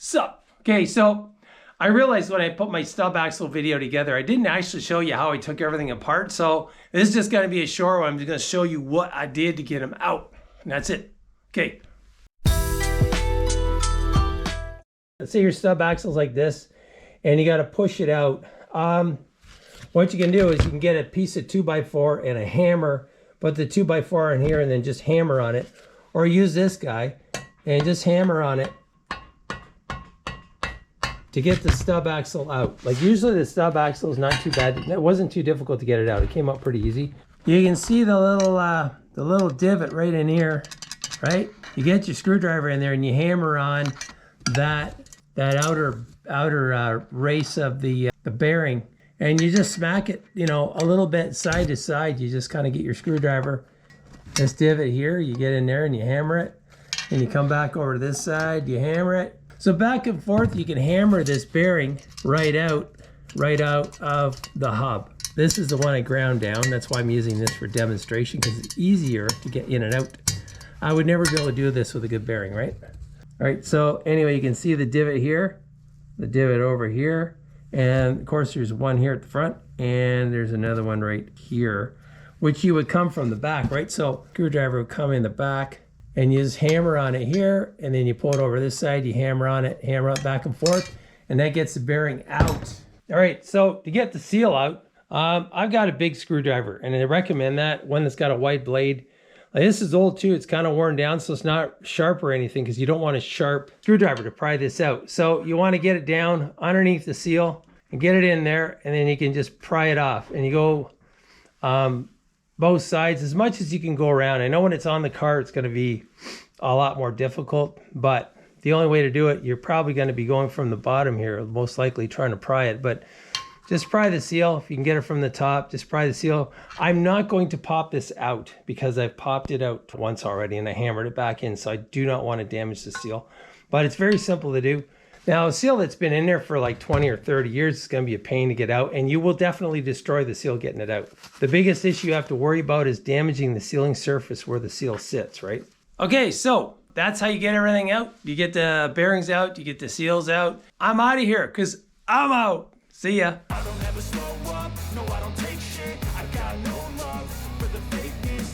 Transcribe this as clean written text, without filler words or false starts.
Sup? Okay, so I realized when I put my stub axle video together, I didn't actually show you how I took everything apart. So this is just going to be a short one. I'm just going to show you what I did to get them out. And that's it. Okay. Let's say your stub axle's like this, and you got to push it out. What you can do is you can get a piece of 2x4 and a hammer, put the 2x4 in here and then just hammer on it. Or use this guy and just hammer on it to get the stub axle out. Like usually the stub axle is not too bad. It wasn't too difficult to get it out. It came out pretty easy. You can see the little divot right in here, right? You get your screwdriver in there and you hammer on that outer race of the bearing, and you just smack it, you know, a little bit side to side. You just kind of get your screwdriver, this divot here, you get in there and you hammer it, and you come back over to this side, you hammer it. So back and forth, you can hammer this bearing right out of the hub. This is the one I ground down. That's why I'm using this for demonstration, because it's easier to get in and out. I would never be able to do this with a good bearing, right? All right, so anyway, you can see the divot here, the divot over here, and of course there's one here at the front, and there's another one right here, which you would come from the back, right? So screwdriver would come in the back, and you just hammer on it here, and then you pull it over this side, you hammer on it, hammer it back and forth, and that gets the bearing out. All right, so to get the seal out, I've got a big screwdriver, and I recommend that one that's got a wide blade. Like, this is old too, it's kind of worn down, so it's not sharp or anything, because you don't want a sharp screwdriver to pry this out. So you want to get it down underneath the seal and get it in there, and then you can just pry it off. And you go both sides as much as you can go around. I know when it's on the car, it's going to be a lot more difficult, but the only way to do it, you're probably going to be going from the bottom here, most likely trying to pry it, but just pry the seal. If you can get it from the top, just pry the seal. I'm not going to pop this out because I've popped it out once already and I hammered it back in, so I do not want to damage the seal, but it's very simple to do. Now, a seal that's been in there for like 20 or 30 years is going to be a pain to get out, and you will definitely destroy the seal getting it out. The biggest issue you have to worry about is damaging the sealing surface where the seal sits, right? Okay, so that's how you get everything out. You get the bearings out, you get the seals out. I'm out of here because I'm out. See ya.